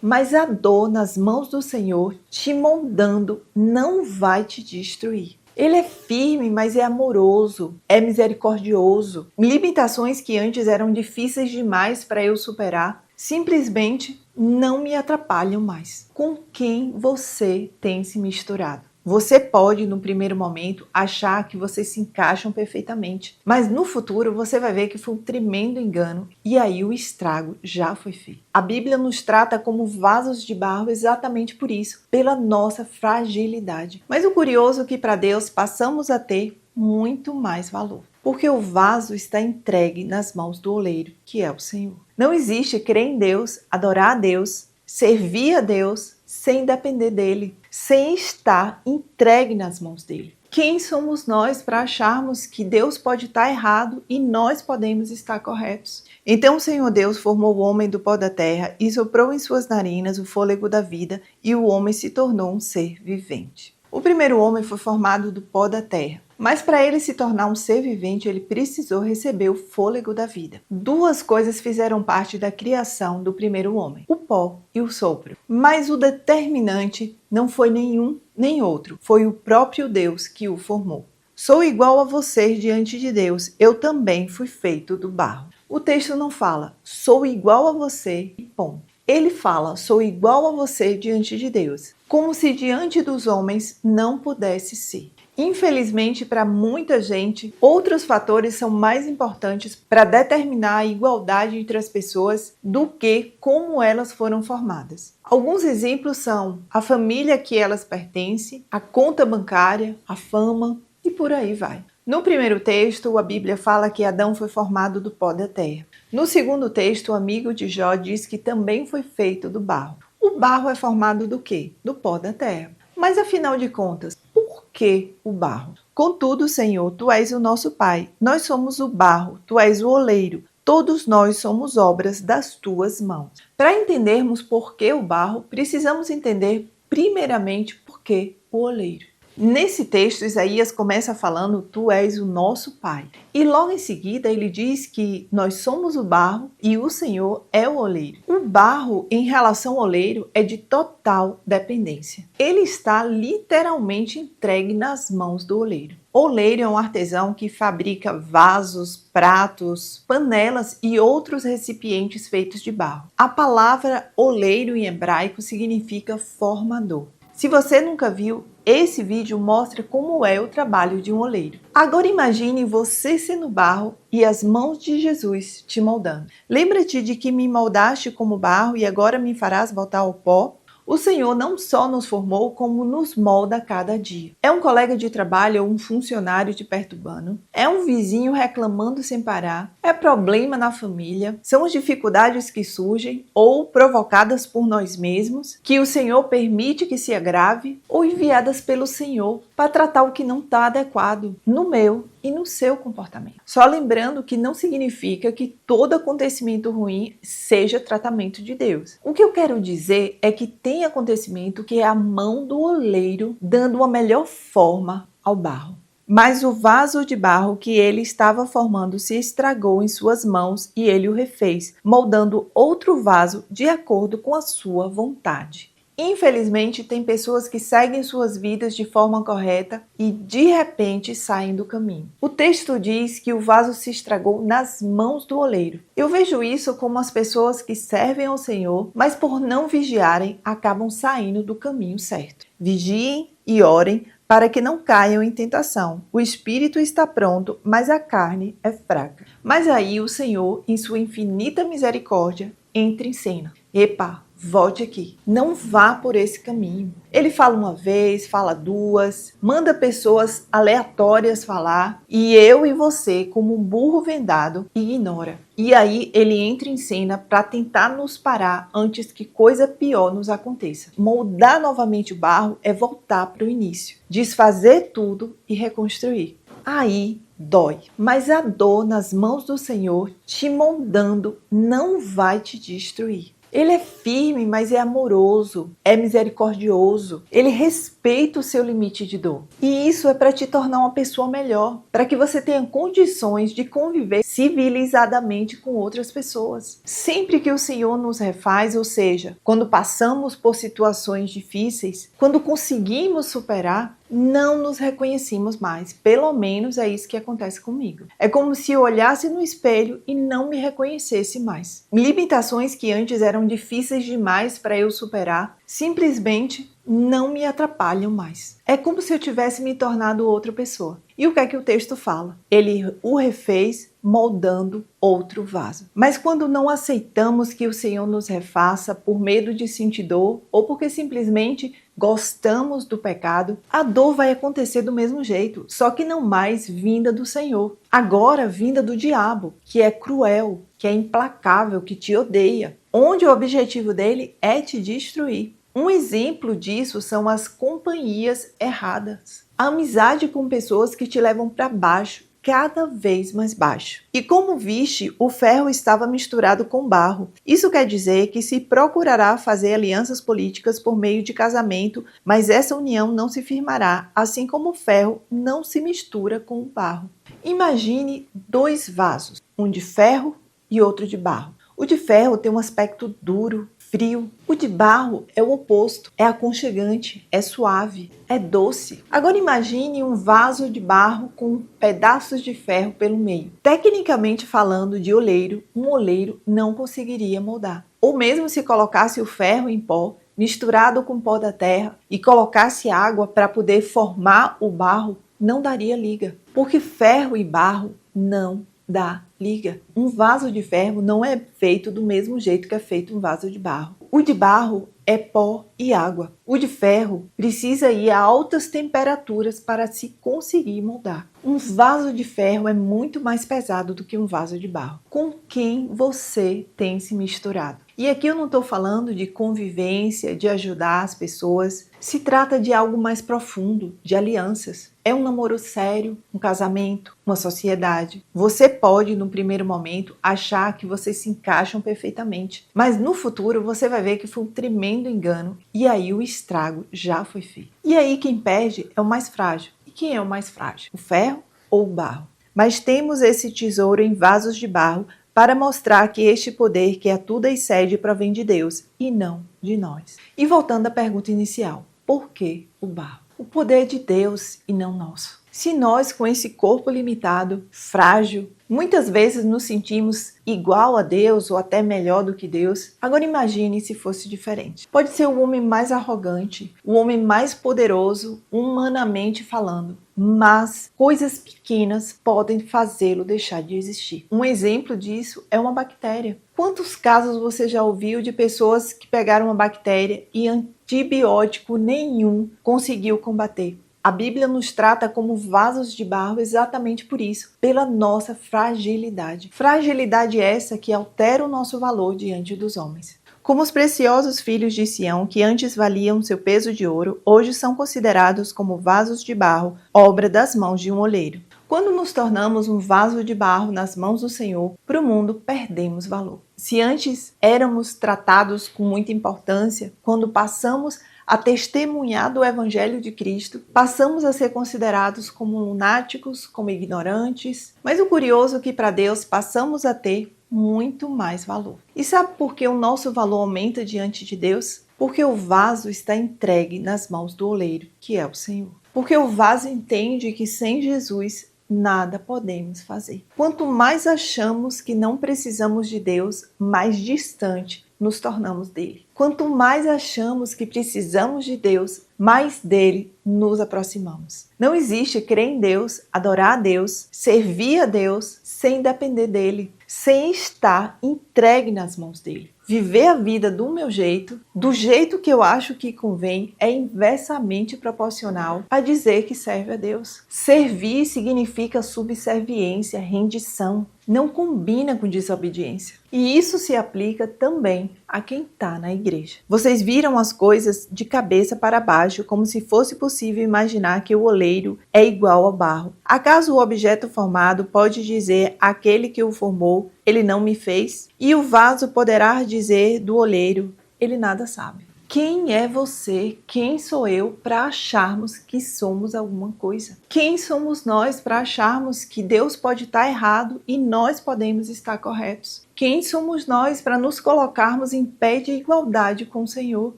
mas a dor nas mãos do Senhor te moldando não vai te destruir. Ele é firme, mas é amoroso, é misericordioso. Limitações que antes eram difíceis demais para eu superar, simplesmente não me atrapalham mais. Com quem você tem se misturado? Você pode, no primeiro momento, achar que vocês se encaixam perfeitamente, mas no futuro você vai ver que foi um tremendo engano e aí o estrago já foi feito. A Bíblia nos trata como vasos de barro exatamente por isso, pela nossa fragilidade. Mas o curioso é que para Deus passamos a ter muito mais valor, porque o vaso está entregue nas mãos do oleiro, que é o Senhor. Não existe crer em Deus, adorar a Deus, servir a Deus sem depender dele, sem estar entregue nas mãos dele. Quem somos nós para acharmos que Deus pode estar errado e nós podemos estar corretos? Então o Senhor Deus formou o homem do pó da terra e soprou em suas narinas o fôlego da vida e o homem se tornou um ser vivente. O primeiro homem foi formado do pó da terra. Mas para ele se tornar um ser vivente, ele precisou receber o fôlego da vida. Duas coisas fizeram parte da criação do primeiro homem, o pó e o sopro. Mas o determinante não foi nenhum nem outro, foi o próprio Deus que o formou. Sou igual a vocês diante de Deus, eu também fui feito do barro. O texto não fala, sou igual a você e ponto. Ele fala, sou igual a você diante de Deus, como se diante dos homens não pudesse ser. Infelizmente, para muita gente, outros fatores são mais importantes para determinar a igualdade entre as pessoas do que como elas foram formadas. Alguns exemplos são a família a que elas pertencem, a conta bancária, a fama e por aí vai. No primeiro texto, a Bíblia fala que Adão foi formado do pó da terra. No segundo texto, o amigo de Jó diz que também foi feito do barro. O barro é formado do quê? Do pó da terra. Mas afinal de contas, por que o barro? Contudo, Senhor, Tu és o nosso Pai. Nós somos o barro, Tu és o oleiro. Todos nós somos obras das Tuas mãos. Para entendermos por que o barro, precisamos entender primeiramente por que o oleiro. Nesse texto, Isaías começa falando, Tu és o nosso Pai. E logo em seguida ele diz que nós somos o barro e o Senhor é o oleiro. O barro, em relação ao oleiro, é de total dependência. Ele está literalmente entregue nas mãos do oleiro. Oleiro é um artesão que fabrica vasos, pratos, panelas e outros recipientes feitos de barro. A palavra oleiro em hebraico significa formador. Se você nunca viu, esse vídeo mostra como é o trabalho de um oleiro. Agora imagine você sendo barro e as mãos de Jesus te moldando. Lembra-te de que me moldaste como barro e agora me farás voltar ao pó? O Senhor não só nos formou, como nos molda a cada dia. É um colega de trabalho ou um funcionário te perturbando? É um vizinho reclamando sem parar? É problema na família? São as dificuldades que surgem ou provocadas por nós mesmos, que o Senhor permite que se agrave, ou enviadas pelo Senhor para tratar o que não está adequado no meu e no seu comportamento. Só lembrando que não significa que todo acontecimento ruim seja tratamento de Deus. O que eu quero dizer é que tem acontecimento que é a mão do oleiro dando uma melhor forma ao barro. Mas o vaso de barro que ele estava formando se estragou em suas mãos e ele o refez, moldando outro vaso de acordo com a sua vontade. Infelizmente, tem pessoas que seguem suas vidas de forma correta e de repente saem do caminho. O texto diz que o vaso se estragou nas mãos do oleiro. Eu vejo isso como as pessoas que servem ao Senhor, mas por não vigiarem, acabam saindo do caminho certo. Vigiem e orem para que não caiam em tentação. O espírito está pronto, mas a carne é fraca. Mas aí o Senhor, em sua infinita misericórdia, entra em cena. Epa! Volte aqui, não vá por esse caminho. Ele fala uma vez, fala duas, manda pessoas aleatórias falar e eu e você, como um burro vendado, ignora. E aí ele entra em cena para tentar nos parar antes que coisa pior nos aconteça. Moldar novamente o barro é voltar para o início, desfazer tudo e reconstruir. Aí dói, mas a dor nas mãos do Senhor te moldando não vai te destruir. Ele é firme, mas é amoroso, é misericordioso. Ele respeita o seu limite de dor. E isso é para te tornar uma pessoa melhor, para que você tenha condições de conviver civilizadamente com outras pessoas. Sempre que o Senhor nos refaz, ou seja, quando passamos por situações difíceis, quando conseguimos superar, não nos reconhecemos mais. Pelo menos é isso que acontece comigo. É como se eu olhasse no espelho e não me reconhecesse mais. Limitações que antes eram difíceis demais para eu superar, simplesmente não me atrapalham mais. É como se eu tivesse me tornado outra pessoa. E o que é que o texto fala? Ele o refez moldando outro vaso. Mas quando não aceitamos que o Senhor nos refaça por medo de sentir dor ou porque simplesmente gostamos do pecado, a dor vai acontecer do mesmo jeito, só que não mais vinda do Senhor. Agora vinda do diabo, que é cruel, que é implacável, que te odeia, onde o objetivo dele é te destruir. Um exemplo disso são as companhias erradas. A amizade com pessoas que te levam para baixo, cada vez mais baixo. E como viste, o ferro estava misturado com barro. Isso quer dizer que se procurará fazer alianças políticas por meio de casamento, mas essa união não se firmará, assim como o ferro não se mistura com o barro. Imagine dois vasos, um de ferro e outro de barro. O de ferro tem um aspecto duro, frio. O de barro é o oposto, é aconchegante, é suave, é doce. Agora imagine um vaso de barro com pedaços de ferro pelo meio. Tecnicamente falando de oleiro, um oleiro não conseguiria moldar. Ou mesmo se colocasse o ferro em pó, misturado com o pó da terra e colocasse água para poder formar o barro, não daria liga. Porque ferro e barro não dá liga. Um vaso de ferro não é feito do mesmo jeito que é feito um vaso de barro. O de barro é pó e água. O de ferro precisa ir a altas temperaturas para se conseguir moldar. Um vaso de ferro é muito mais pesado do que um vaso de barro. Com quem você tem se misturado? E aqui eu não estou falando de convivência, de ajudar as pessoas. Se trata de algo mais profundo, de alianças. É um namoro sério, um casamento, uma sociedade. Você pode, no primeiro momento, achar que vocês se encaixam perfeitamente. Mas no futuro você vai ver que foi um tremendo engano e aí o estrago já foi feito. E aí quem perde é o mais frágil. E quem é o mais frágil? O ferro ou o barro? Mas temos esse tesouro em vasos de barro para mostrar que este poder que a tudo excede provém de Deus e não de nós. E voltando à pergunta inicial, por que o barro? O poder é de Deus e não nosso. Se nós, com esse corpo limitado, frágil, muitas vezes nos sentimos igual a Deus ou até melhor do que Deus, agora imagine se fosse diferente. Pode ser o homem mais arrogante, o homem mais poderoso, humanamente falando, mas coisas pequenas podem fazê-lo deixar de existir. Um exemplo disso é uma bactéria. Quantos casos você já ouviu de pessoas que pegaram uma bactéria e antibiótico nenhum conseguiu combater? A Bíblia nos trata como vasos de barro exatamente por isso, pela nossa fragilidade. Fragilidade essa que altera o nosso valor diante dos homens. Como os preciosos filhos de Sião, que antes valiam seu peso de ouro, hoje são considerados como vasos de barro, obra das mãos de um oleiro. Quando nos tornamos um vaso de barro nas mãos do Senhor, para o mundo perdemos valor. Se antes éramos tratados com muita importância, quando passamos a testemunhar do Evangelho de Cristo, passamos a ser considerados como lunáticos, como ignorantes. Mas o curioso é que para Deus passamos a ter muito mais valor. E sabe por que o nosso valor aumenta diante de Deus? Porque o vaso está entregue nas mãos do oleiro, que é o Senhor. Porque o vaso entende que sem Jesus nada podemos fazer. Quanto mais achamos que não precisamos de Deus, mais distante nos tornamos dele. Quanto mais achamos que precisamos de Deus, mais dele nos aproximamos. Não existe crer em Deus, adorar a Deus, servir a Deus sem depender dele, sem estar entregue nas mãos dele. Viver a vida do meu jeito, do jeito que eu acho que convém, é inversamente proporcional a dizer que serve a Deus. Servir significa subserviência, rendição. não combina com desobediência. E isso se aplica também a quem está na igreja. Vocês viram as coisas de cabeça para baixo, como se fosse possível imaginar que o oleiro é igual ao barro. Acaso o objeto formado pode dizer àquele que o formou, ele não me fez? E o vaso poderá dizer do oleiro, ele nada sabe. Quem é você? Quem sou eu para acharmos que somos alguma coisa? Quem somos nós para acharmos que Deus pode estar errado e nós podemos estar corretos? Quem somos nós para nos colocarmos em pé de igualdade com o Senhor?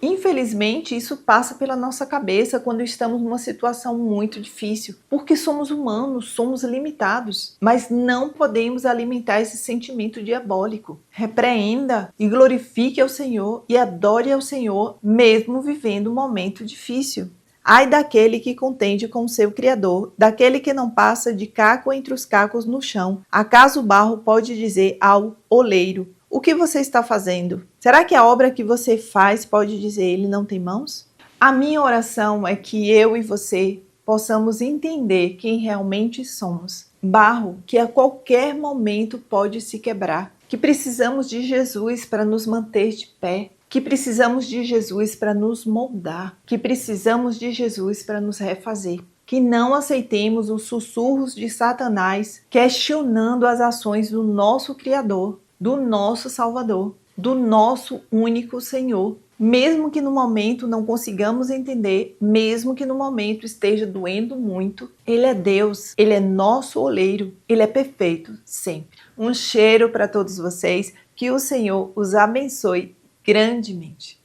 Infelizmente, isso passa pela nossa cabeça quando estamos numa situação muito difícil, porque somos humanos, somos limitados, mas não podemos alimentar esse sentimento diabólico. Repreenda e glorifique ao Senhor e adore ao Senhor, mesmo vivendo um momento difícil. Ai daquele que contende com o seu Criador, daquele que não passa de caco entre os cacos no chão. Acaso o barro pode dizer ao oleiro, o que você está fazendo? Será que a obra que você faz pode dizer ele não tem mãos? A minha oração é que eu e você possamos entender quem realmente somos. Barro que a qualquer momento pode se quebrar. Que precisamos de Jesus para nos manter de pé. Que precisamos de Jesus para nos moldar. Que precisamos de Jesus para nos refazer. Que não aceitemos os sussurros de Satanás questionando as ações do nosso Criador, do nosso Salvador, do nosso único Senhor. Mesmo que no momento não consigamos entender, mesmo que no momento esteja doendo muito, Ele é Deus, Ele é nosso oleiro, Ele é perfeito sempre. Um cheiro para todos vocês, que o Senhor os abençoe grandemente.